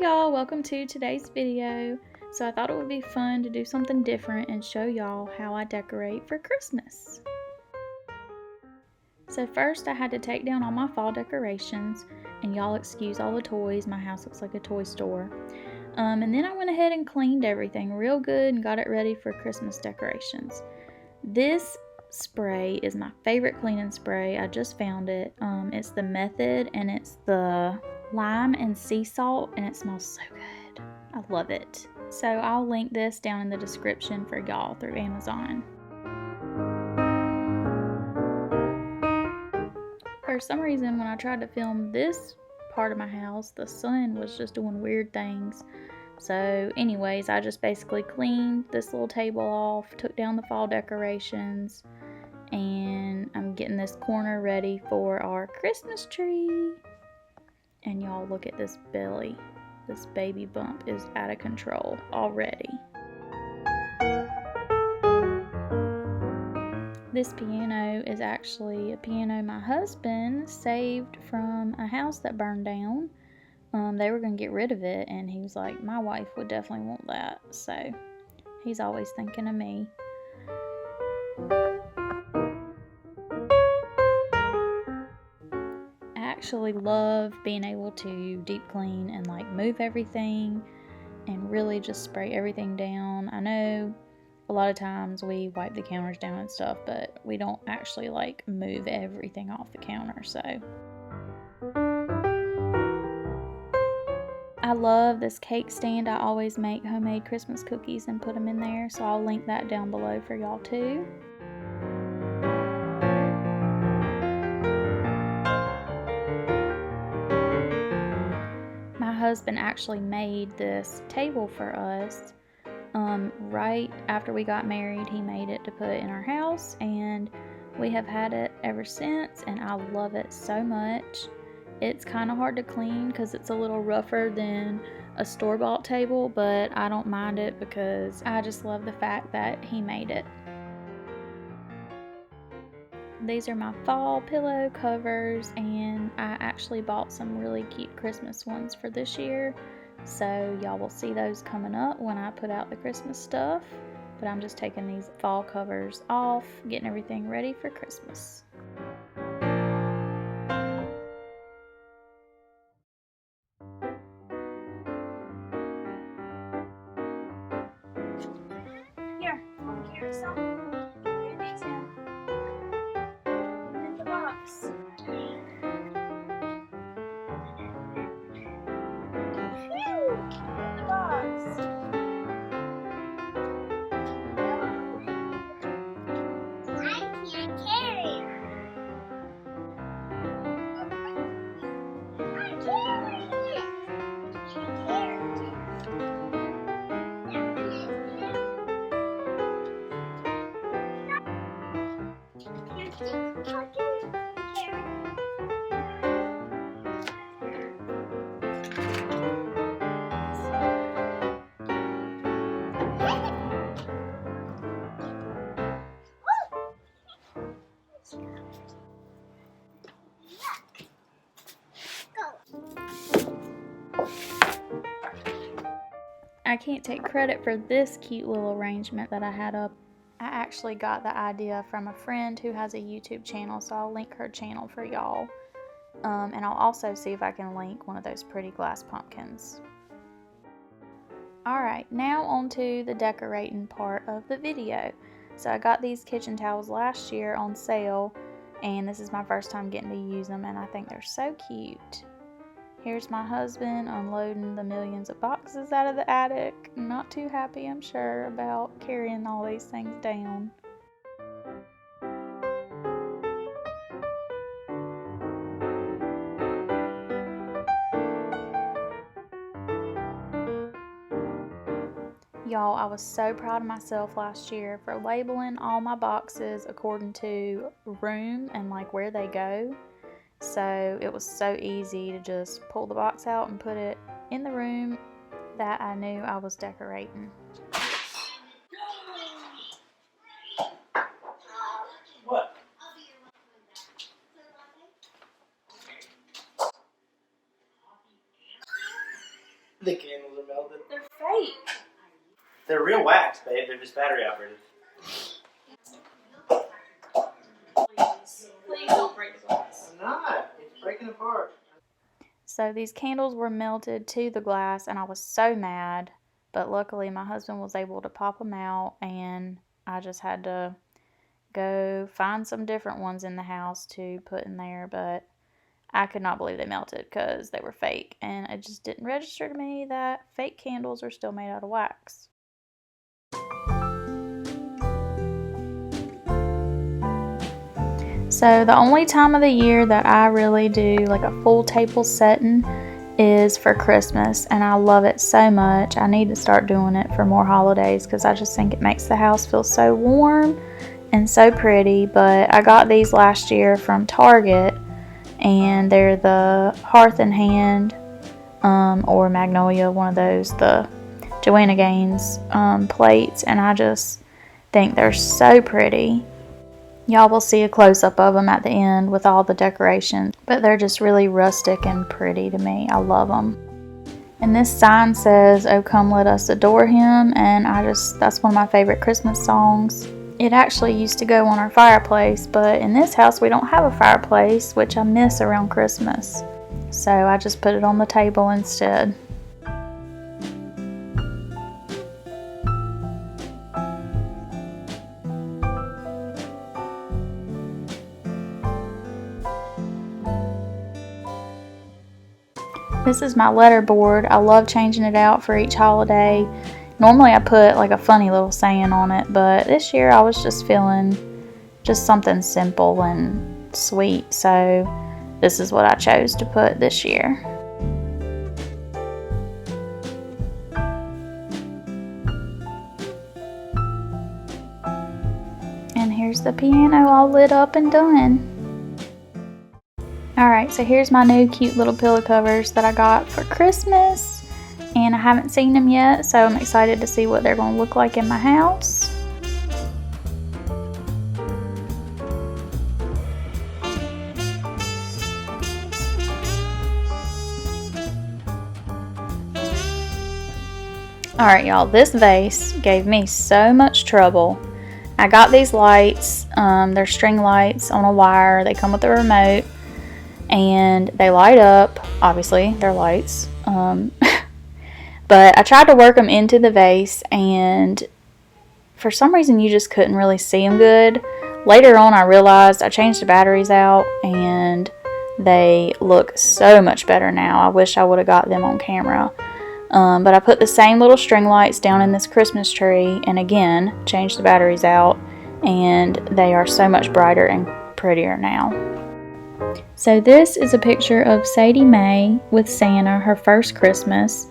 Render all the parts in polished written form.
y'all, welcome to today's video. So I thought it would be fun to do something different and show y'all how I decorate for Christmas. So first I had to take down all my fall decorations, and y'all excuse all the toys, my house looks like a toy store. And then I went ahead and cleaned everything real good and got it ready for Christmas decorations. This spray is my favorite cleaning spray. I just found it. It's the Method, and it's the lime and sea salt, and it smells so good. I love it. So I'll link this down in the description for y'all through Amazon. For some reason, when I tried to film this part of my house, the sun was just doing weird things. So anyways, I just basically cleaned this little table off, took down the fall decorations, and I'm getting this corner ready for our Christmas tree. And y'all, look at this belly. This baby bump is out of control already. This piano is actually a piano my husband saved from a house that burned down. They were going to get rid of it, and he was like, my wife would definitely want that. So he's always thinking of me. I actually love being able to deep clean and like move everything and really just spray everything down. I know a lot of times we wipe the counters down and stuff, but we don't actually like move everything off the counter. So I love this cake stand. I always make homemade Christmas cookies and put them in there, so I'll link that down below for y'all too. My husband actually made this table for us right after we got married. He made it to put in our house, and we have had it ever since, and I love it so much. It's kind of hard to clean because it's a little rougher than a store-bought table, but I don't mind it because I just love the fact that he made it. These are my fall pillow covers, and I actually bought some really cute Christmas ones for this year. So y'all will see those coming up when I put out the Christmas stuff. But I'm just taking these fall covers off, getting everything ready for Christmas. Here, want to carry some? Here, these in. In the box. In the box. I can't carry it. I carried it. She carried it. I can't take credit for this cute little arrangement that I had up. I actually got the idea from a friend who has a YouTube channel, so I'll link her channel for y'all. And I'll also see if I can link one of those pretty glass pumpkins. Alright, now on to the decorating part of the video. So I got these kitchen towels last year on sale, and this is my first time getting to use them, and I think they're so cute. Here's my husband unloading the millions of boxes out of the attic. Not too happy, I'm sure, about carrying all these things down. Y'all, I was so proud of myself last year for labeling all my boxes according to room and like where they go. So it was so easy to just pull the box out and put it in the room that I knew I was decorating. What? The candles are melted. They're fake. They're real wax, babe. They're just battery operated. Please don't break the glass. I'm not. It's breaking apart. So these candles were melted to the glass, and I was so mad. But luckily, my husband was able to pop them out, and I just had to go find some different ones in the house to put in there. But I could not believe they melted because they were fake, and it just didn't register to me that fake candles are still made out of wax. So the only time of the year that I really do like a full table setting is for Christmas, and I love it so much. I need to start doing it for more holidays because I just think it makes the house feel so warm and so pretty. But I got these last year from Target, and they're the Hearth in Hand or Magnolia, one of those, the Joanna Gaines plates, and I just think they're so pretty. Y'all will see a close-up of them at the end with all the decorations, but they're just really rustic and pretty to me. I love them. And this sign says, "Oh, come let us adore him," and that's one of my favorite Christmas songs. It actually used to go on our fireplace, but in this house we don't have a fireplace, which I miss around Christmas. So I just put it on the table instead. This is my letter board. I love changing it out for each holiday. Normally I put like a funny little saying on it, but this year I was just feeling just something simple and sweet, so this is what I chose to put this year. And here's the piano all lit up and done. Alright, so here's my new cute little pillow covers that I got for Christmas, and I haven't seen them yet, so I'm excited to see what they're going to look like in my house. Alright y'all, this vase gave me so much trouble. I got these lights, they're string lights on a wire, they come with a remote, and they light up. Obviously they're lights, but I tried to work them into the vase, and for some reason you just couldn't really see them good. Later on I realized I changed the batteries out, and they look so much better now. I wish I would have got them on camera, but I put the same little string lights down in this Christmas tree, and again changed the batteries out, and they are so much brighter and prettier now. So this is a picture of Sadie Mae with Santa, her first Christmas,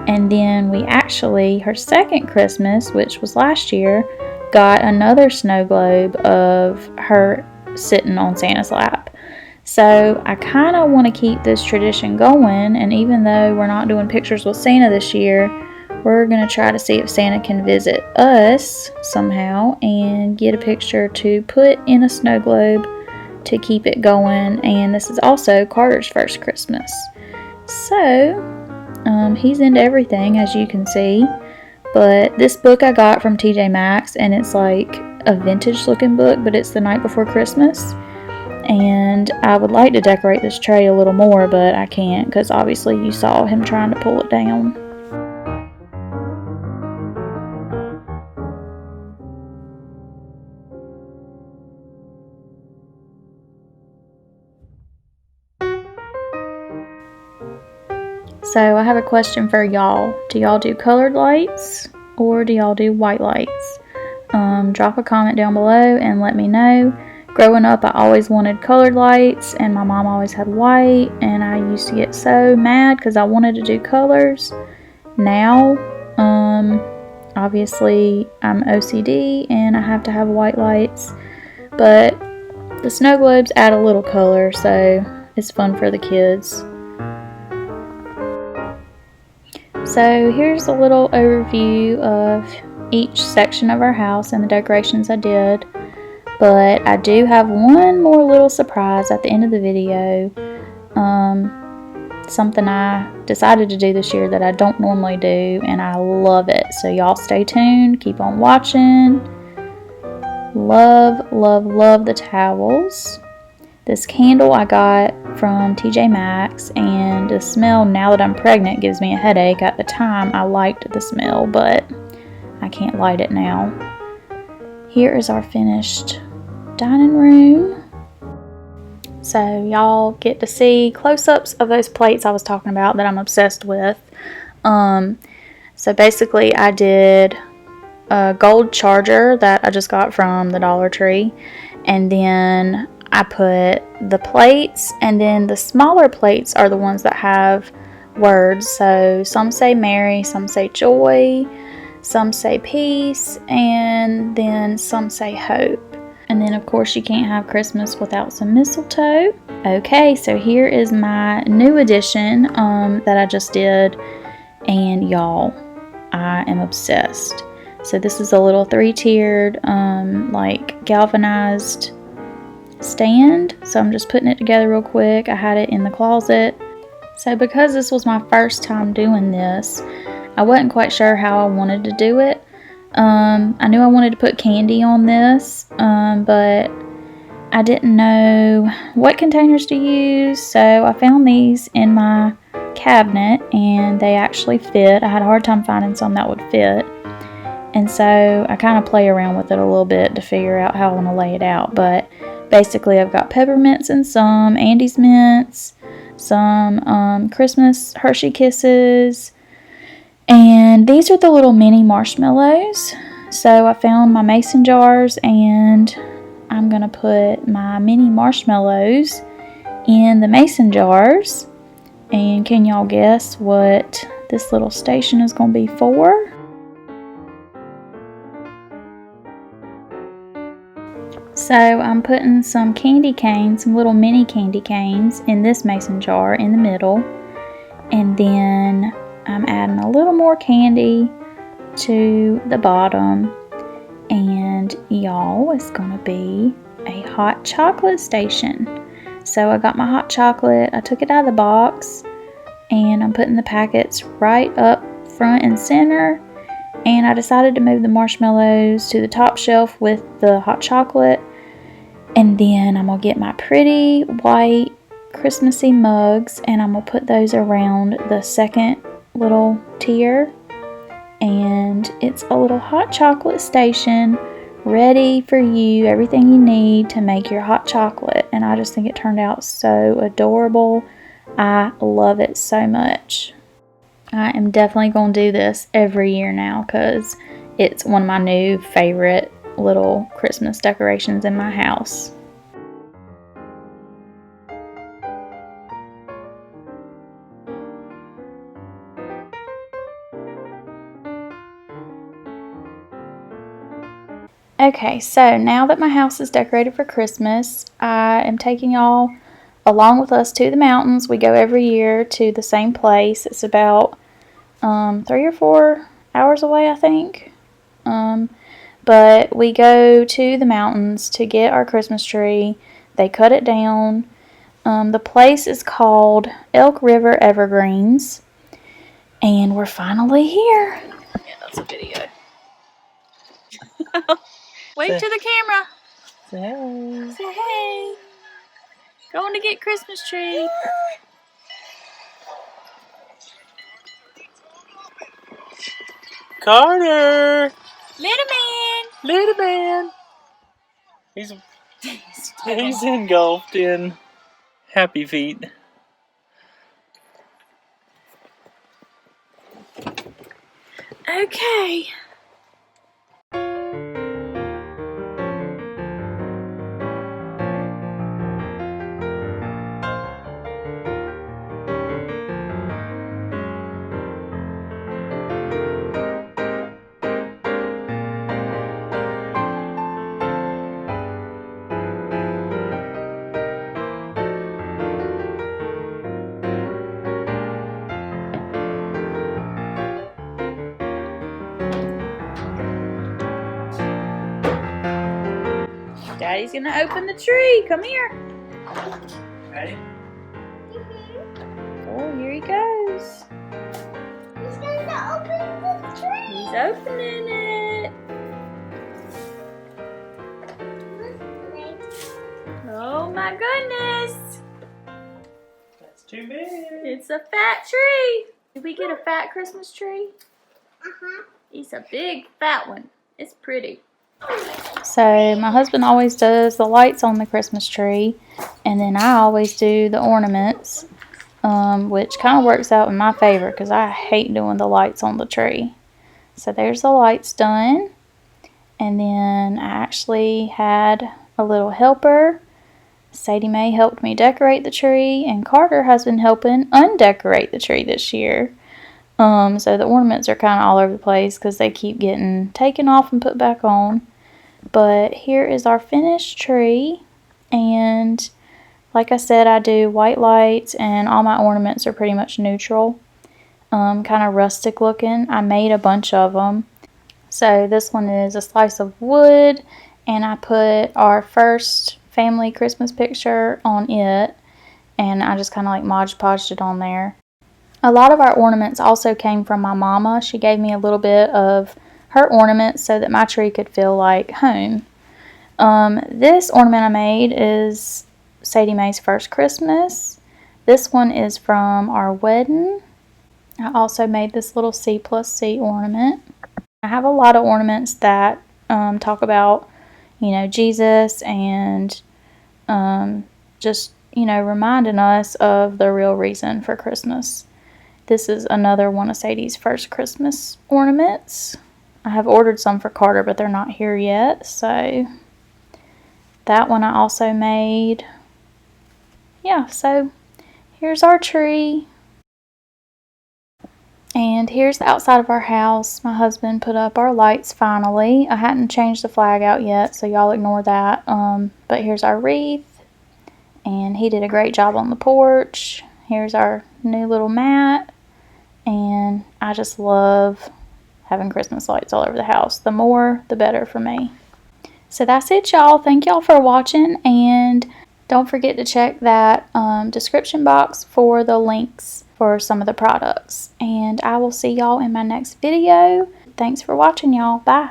and then we actually, her second Christmas, which was last year, got another snow globe of her sitting on Santa's lap. So I kind of want to keep this tradition going, and even though we're not doing pictures with Santa this year, we're going to try to see if Santa can visit us somehow and get a picture to put in a snow globe to keep it going. And this is also Carter's first Christmas, so he's into everything, as you can see. But this book I got from TJ Maxx, and it's like a vintage looking book, but it's the night before Christmas, and I would like to decorate this tray a little more, but I can't because obviously you saw him trying to pull it down. So I have a question for y'all. Do y'all do colored lights or do y'all do white lights? Drop a comment down below and let me know. Growing up, I always wanted colored lights, and my mom always had white, and I used to get so mad because I wanted to do colors. Now, obviously I'm OCD and I have to have white lights, but the snow globes add a little color, so it's fun for the kids. So here's a little overview of each section of our house and the decorations I did. But I do have one more little surprise at the end of the video. something I decided to do this year that I don't normally do, and I love it. So y'all stay tuned, keep on watching. Love, love, love the towels. This candle I got from TJ Maxx, and the smell now that I'm pregnant gives me a headache. At the time I liked the smell, but I can't light it now. Here is our finished dining room. So y'all get to see close-ups of those plates I was talking about that I'm obsessed with. So basically I did a gold charger that I just got from the Dollar Tree, and then I put the plates, and then the smaller plates are the ones that have words. So some say Mary, some say joy, some say peace, and then some say hope. And then of course you can't have Christmas without some mistletoe. Okay, so here is my new addition that I just did, and y'all, I am obsessed. So this is a little 3-tiered like galvanized stand. So I'm just putting it together real quick. I had it in the closet. So because this was my first time doing this, I wasn't quite sure how I wanted to do it. I knew I wanted to put candy on this, but I didn't know what containers to use. So I found these in my cabinet, and they actually fit. I had a hard time finding some that would fit. And so I kind of play around with it a little bit to figure out how I want to lay it out. But basically I've got peppermints and some Andes mints, some Christmas Hershey Kisses, and these are the little mini marshmallows. So I found my mason jars, and I'm going to put my mini marshmallows in the mason jars. And can y'all guess what this little station is going to be for? So I'm putting some candy canes, some little mini candy canes in this mason jar in the middle. And then I'm adding a little more candy to the bottom. And y'all, it's going to be a hot chocolate station. So I got my hot chocolate, I took it out of the box, and I'm putting the packets right up front and center. And I decided to move the marshmallows to the top shelf with the hot chocolate. And then I'm going to get my pretty white Christmassy mugs, and I'm going to put those around the second little tier. And it's a little hot chocolate station ready for you, everything you need to make your hot chocolate. And I just think it turned out so adorable. I love it so much. I am definitely going to do this every year now because it's one of my new favorite little Christmas decorations in my house. Okay, so now that my house is decorated for Christmas, I am taking y'all along with us to the mountains. We go every year to the same place. It's about 3 or 4 hours away, I think. But we go to the mountains to get our Christmas tree. They cut it down. The place is called Elk River Evergreens. And we're finally here. Yeah, that's a video. Wave to the camera. Say hey. Say hey. Going to get Christmas tree. Carter! Little man. Little man! He's engulfed in Happy Feet. Okay. Daddy's gonna open the tree. Come here. Ready? Oh, here he goes. He's going to open the tree. He's opening it. Oh my goodness. That's too big. It's a fat tree. Did we get a fat Christmas tree? Uh-huh. It's a big fat one. It's pretty. So my husband always does the lights on the Christmas tree, and then I always do the ornaments, which kind of works out in my favor because I hate doing the lights on the tree. So there's the lights done, and then I actually had a little helper. Sadie Mae helped me decorate the tree, and Carter has been helping undecorate the tree this year. So the ornaments are kind of all over the place because they keep getting taken off and put back on. But here is our finished tree, and like I said, I do white lights, and all my ornaments are pretty much neutral, kind of rustic looking. I made a bunch of them. So this one is a slice of wood, and I put our first family Christmas picture on it, and I just kind of like Mod Podged it on there. A lot of our ornaments also came from my mama. She gave me a little bit of her ornaments so that my tree could feel like home. This ornament I made is Sadie Mae's first Christmas. This one is from our wedding. I also made this little C+C ornament. I have a lot of ornaments that talk about, you know, Jesus and just, you know, reminding us of the real reason for Christmas. This is another one of Sadie's first Christmas ornaments. I have ordered some for Carter, but they're not here yet. So that one I also made. Yeah, so here's our tree. And here's the outside of our house. My husband put up our lights finally. I hadn't changed the flag out yet, so y'all ignore that. But here's our wreath. And he did a great job on the porch. Here's our new little mat. And I just love having Christmas lights all over the house. The more, the better for me. So that's it, y'all. Thank y'all for watching. And don't forget to check that description box for the links for some of the products. And I will see y'all in my next video. Thanks for watching, y'all. Bye.